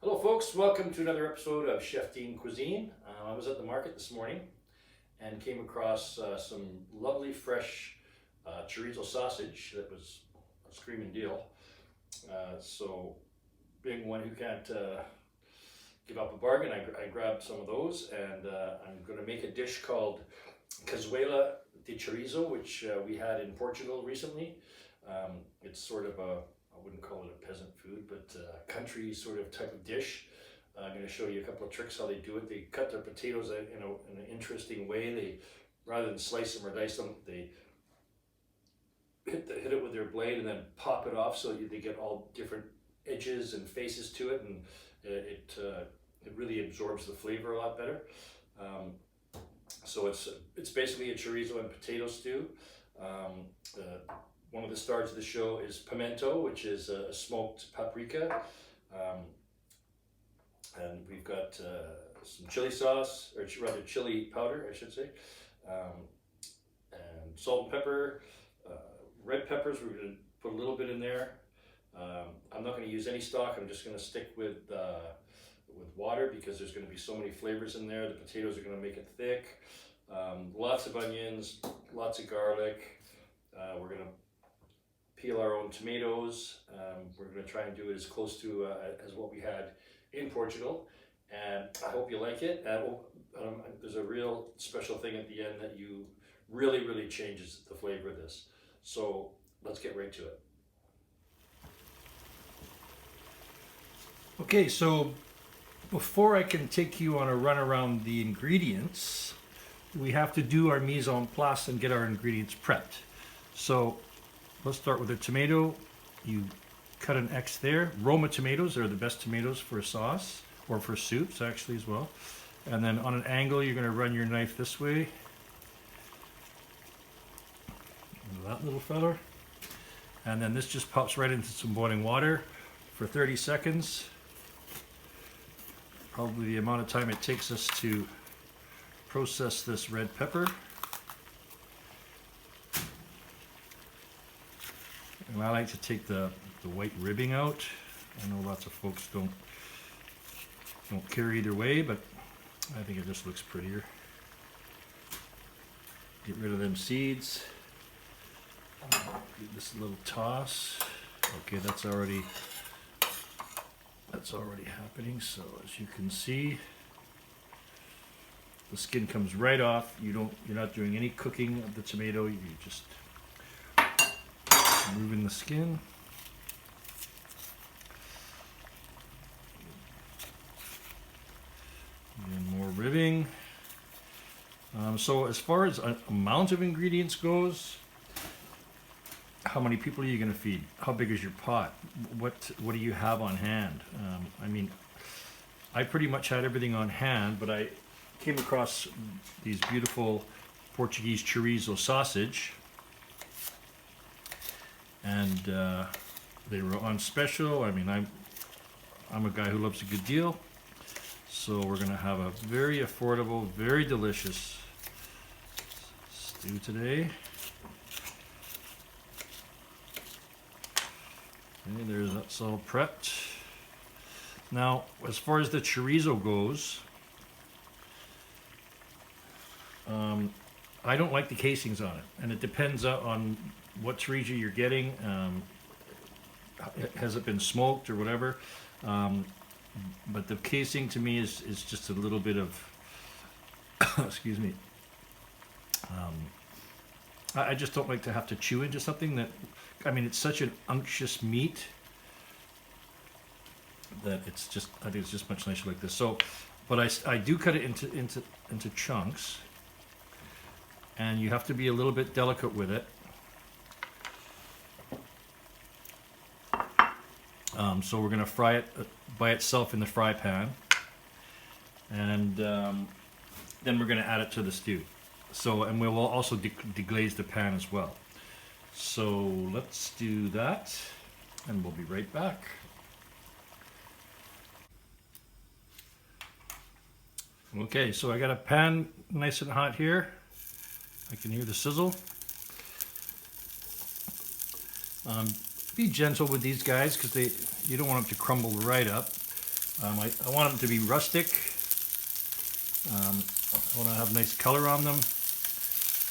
Hello folks, welcome to another episode of Chef Dean Cuisine. I was at the market this morning and came across some lovely fresh chorizo sausage that was a screaming deal. So being one who can't give up a bargain, I grabbed some of those, and I'm going to make a dish called Cazuela de Chorizo, which we had in Portugal recently. It's sort of I wouldn't call it a peasant food, but a country sort of type of dish. I'm going to show you a couple of tricks how they do it. They cut their potatoes in an interesting way. They, rather than slice them or dice them, they hit it with their blade and then pop it off so they get all different edges and faces to it, and it really absorbs the flavor a lot better. So it's basically a chorizo and potato stew. One of the stars of the show is pimento, which is a smoked paprika. And we've got some chili sauce, or rather chili powder, I should say. And salt and pepper, red peppers, we're going to put a little bit in there. I'm not going to use any stock, I'm just going to stick with water because there's going to be so many flavors in there. The potatoes are going to make it thick. Lots of onions, lots of garlic. We're going to peel our own tomatoes. We're going to try and do it as close to as what we had in Portugal, and I hope you like it. There's a real special thing at the end that really changes the flavor of this. So let's get right to it. Okay, so before I can take you on a run around the ingredients, we have to do our mise en place and get our ingredients prepped. So let's start with a tomato. You cut an X there. Roma tomatoes are the best tomatoes for a sauce, or for soups actually as well. And then on an angle, you're going to run your knife this way. That little feller. And then this just pops right into some boiling water for 30 seconds. Probably the amount of time it takes us to process this red pepper. And I like to take the white ribbing out. I know lots of folks don't care either way, but I think it just looks prettier. Get rid of them seeds. Give this a little toss. Okay, that's already happening. So as you can see, the skin comes right off. You're not doing any cooking of the tomato. You just removing the skin. And more ribbing. So as far as amount of ingredients goes, how many people are you going to feed? How big is your pot? What do you have on hand? I mean, I pretty much had everything on hand, but I came across these beautiful Portuguese chorizo sausage, and they were on special. I mean, I'm a guy who loves a good deal, so we're gonna have a very affordable, very delicious stew today. Okay, that's all prepped. Now, as far as the chorizo goes, I don't like the casings on it, and it depends on what chorizo you're getting. Has it been smoked or whatever? But the casing to me is just a little bit of excuse me. I just don't like to have to chew into something that, I mean, it's such an unctuous meat that I think it's just much nicer like this. So, but I do cut it into chunks, and you have to be a little bit delicate with it. So we're going to fry it by itself in the fry pan, and then we're going to add it to the stew. So, and we will also deglaze the pan as well. So let's do that, and we'll be right back. Okay, so I got a pan nice and hot here. I can hear the sizzle. Be gentle with these guys because you don't want them to crumble right up. I want them to be rustic. I want to have nice color on them,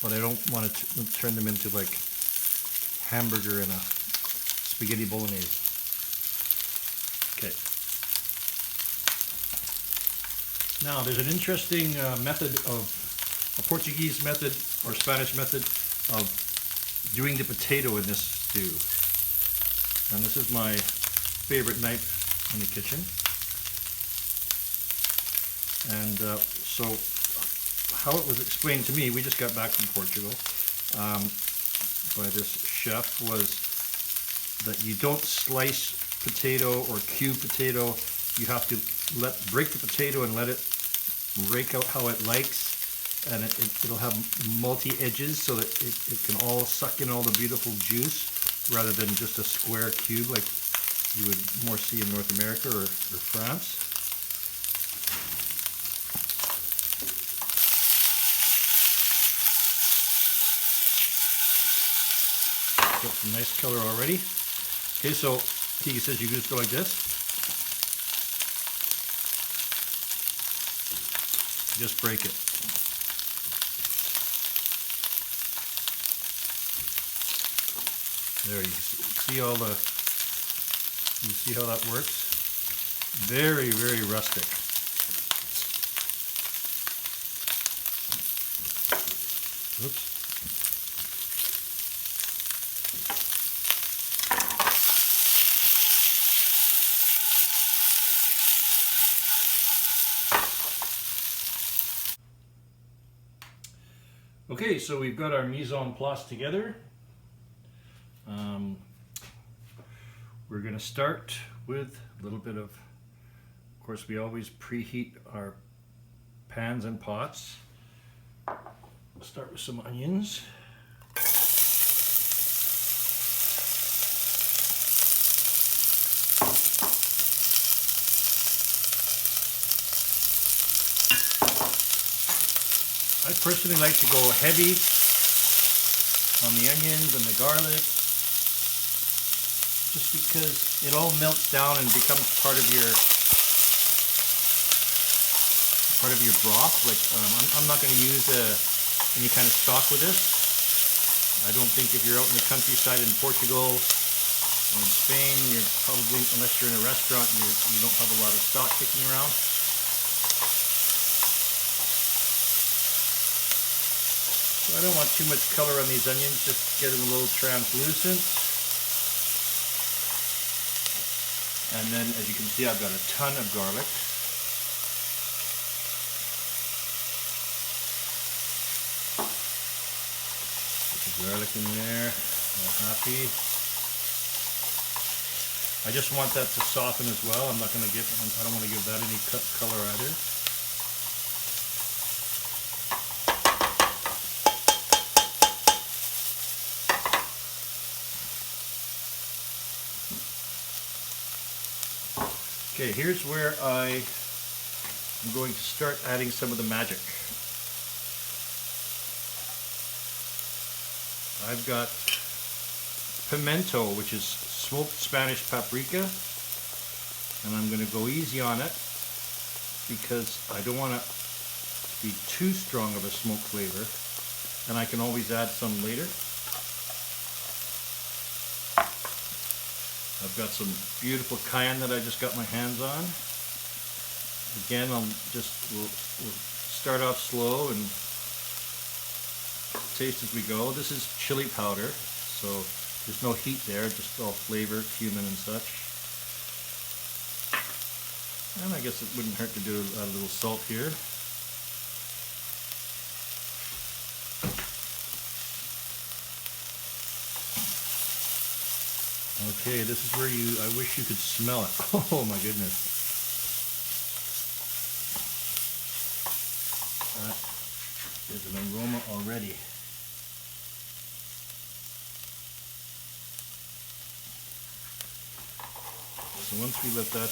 but I don't want to turn them into like hamburger and a spaghetti bolognese. Okay. Now there's an interesting method of a Portuguese method or Spanish method of doing the potato in this stew. And this is my favorite knife in the kitchen. And so how it was explained to me, we just got back from Portugal, by this chef, was that you don't slice potato or cube potato. You have to break the potato and let it rake out how it likes, and it'll have multi-edges so that it can all suck in all the beautiful juice, rather than just a square cube like you would more see in North America or France. Got some nice color already. Okay, so he says you just go like this. Just break it. There, you see all the, you see how that works? Very, very rustic. Oops. Okay, so we've got our mise en place together. We're going to start with a little bit of course, we always preheat our pans and pots. We'll start with some onions. I personally like to go heavy on the onions and the garlic, just because it all melts down and becomes part of your broth. Like I'm not going to use any kind of stock with this. I don't think if you're out in the countryside in Portugal or in Spain, you're probably, unless you're in a restaurant, you don't have a lot of stock kicking around. I don't want too much color on these onions, just get them a little translucent. And then, as you can see, I've got a ton of garlic. Put the garlic in there, I'm happy. I just want that to soften as well. I don't want to give that any color either. Okay, here's where I'm going to start adding some of the magic. I've got pimento, which is smoked Spanish paprika, and I'm going to go easy on it because I don't want it to be too strong of a smoke flavor, and I can always add some later. I've got some beautiful cayenne that I just got my hands on. Again, we'll start off slow and taste as we go. This is chili powder, so there's no heat there, just all flavor, cumin and such. And I guess it wouldn't hurt to do a little salt here. Okay, this is where I wish you could smell it. Oh my goodness. That is an aroma already. So once we let that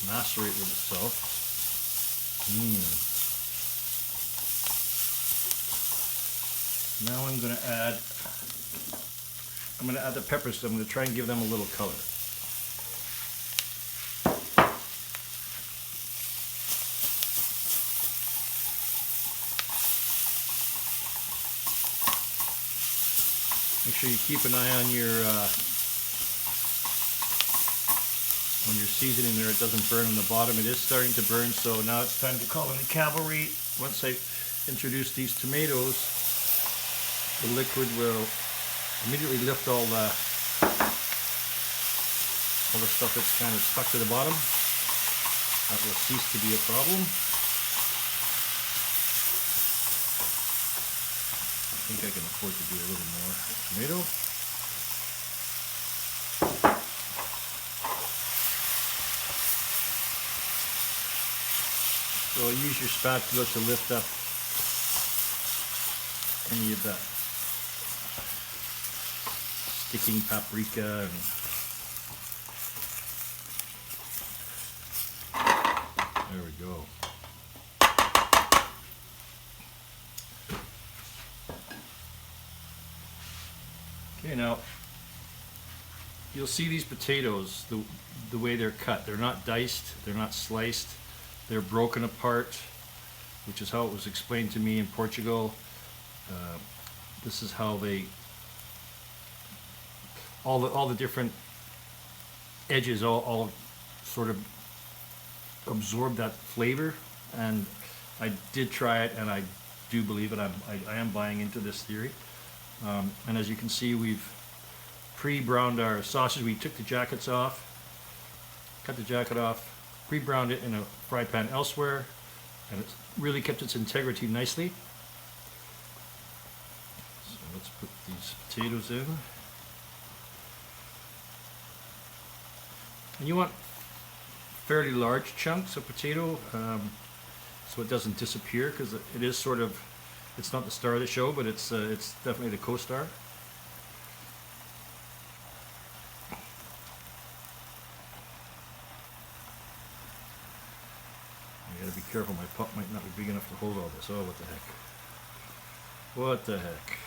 macerate with itself, now I'm going to add the peppers. So I'm going to try and give them a little color. Make sure you keep an eye on your seasoning there. It doesn't burn on the bottom. It is starting to burn, so now it's time to call in the cavalry. Once I introduce these tomatoes, the liquid will immediately lift all the stuff that's kind of stuck to the bottom. That will cease to be a problem. I think I can afford to do a little more tomato. So use your spatula to lift up any of that sticking paprika and there we go. Okay, now you'll see these potatoes, the way they're cut. They're not diced, they're not sliced, they're broken apart, which is how it was explained to me in Portugal. This is how they, all the different edges all sort of absorb that flavor, and I did try it, and I do believe it. I am buying into this theory. And as you can see, we've pre-browned our sausage. We took the jackets off, cut the jacket off, pre-browned it in a fry pan elsewhere, and it's really kept its integrity nicely. So let's put these potatoes in. And you want fairly large chunks of potato, so it doesn't disappear, because it is sort of, it's not the star of the show, but it's definitely the co-star. I gotta be careful, my pot might not be big enough to hold all this. Oh, what the heck. What the heck.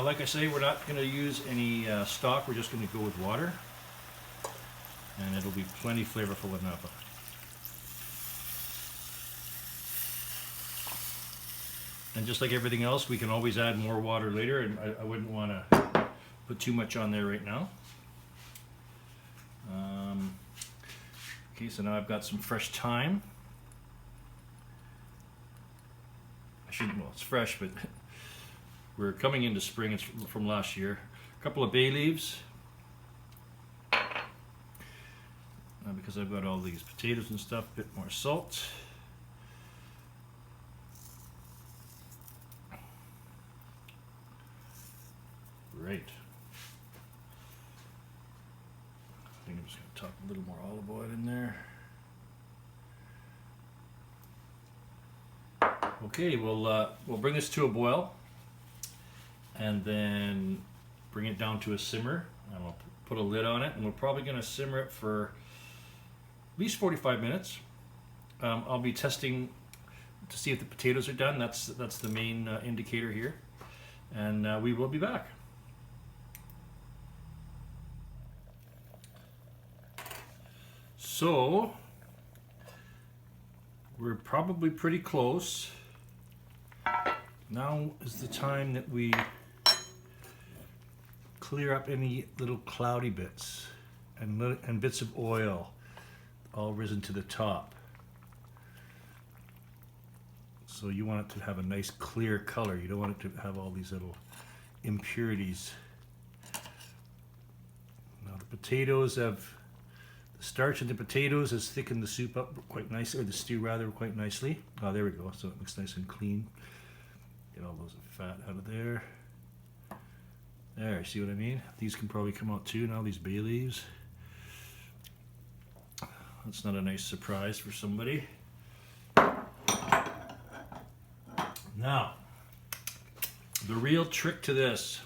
Like I say, we're not going to use any stock. We're just going to go with water, and it'll be plenty flavorful enough. And just like everything else, we can always add more water later, and I wouldn't want to put too much on there right now. Okay, so now I've got some fresh thyme. I shouldn't, well, it's fresh, but we're coming into spring. It's from last year. A couple of bay leaves. Because I've got all these potatoes and stuff, a bit more salt. Great. I think I'm just going to top a little more olive oil in there. Okay, we'll bring this to a boil, and then bring it down to a simmer, and we'll put a lid on it, and we're probably going to simmer it for at least 45 minutes. I'll be testing to see if the potatoes are done. That's the main indicator here, and we will be back. So we're probably pretty close. Now is the time that we clear up any little cloudy bits and bits of oil all risen to the top. So you want it to have a nice clear color. You don't want it to have all these little impurities. Now the potatoes have, the starch in the potatoes has thickened the soup up quite nicely, or the stew rather, quite nicely. Oh, there we go, so it looks nice and clean. Get all those fat out of there. There, see what I mean? These can probably come out too now, these bay leaves. That's not a nice surprise for somebody. Now, the real trick to this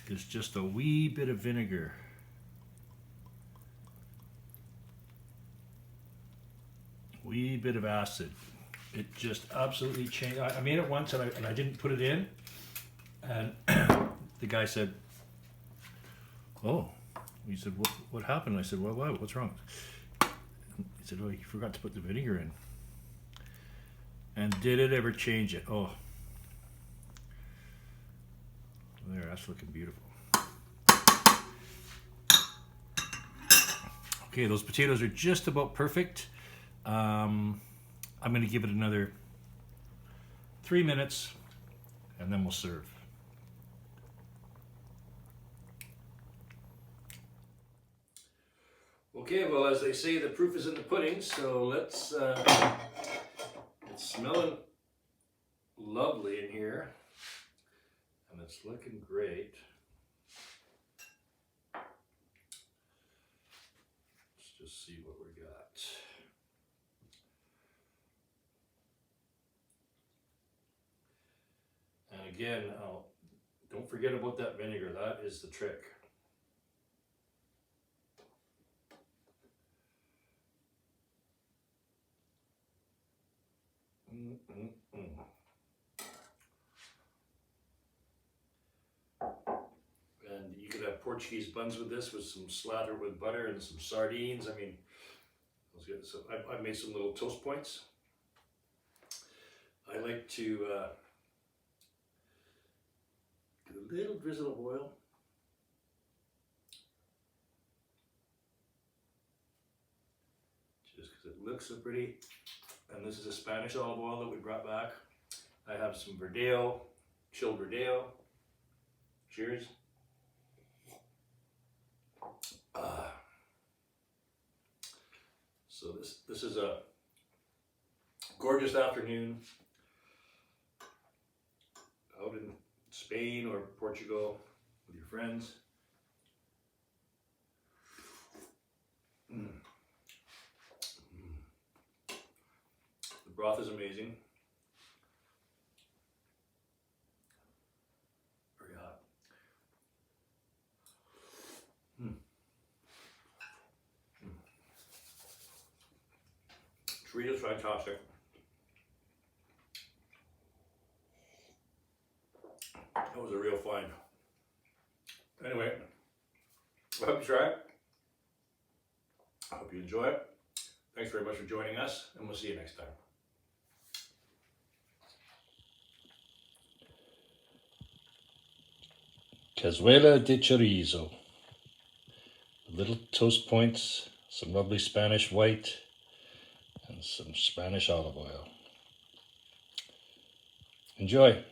is just a wee bit of vinegar. Wee bit of acid. It just absolutely changed. I made it once and I didn't put it in, and the guy said, "Oh," he said, "What happened?" I said, "Well, what's wrong?" He said, oh, you forgot to put the vinegar in. And did it ever change it? Oh, there, that's looking beautiful. Okay, those potatoes are just about perfect. I'm going to give it another 3 minutes and then we'll serve. Okay, well, as they say, the proof is in the pudding, so let's, it's smelling lovely in here, and it's looking great. Let's just see what we got. And again, don't forget about that vinegar, that is the trick. And you could have Portuguese buns with this, with some slather with butter and some sardines. I mean, let's get this. I've made some little toast points. I like to do a little drizzle of oil. Just because it looks so pretty. And this is a Spanish olive oil that we brought back. I have some Verdeo, chilled Verdeo. Cheers. So this is a gorgeous afternoon out in Spain or Portugal with your friends. The broth is amazing. Very hot. Chorizo's fantastic. That was a real find. Anyway, I hope you try it. I hope you enjoy it. Thanks very much for joining us, and we'll see you next time. Cazuela de Chorizo. Little toast points, some lovely Spanish white, and some Spanish olive oil. Enjoy.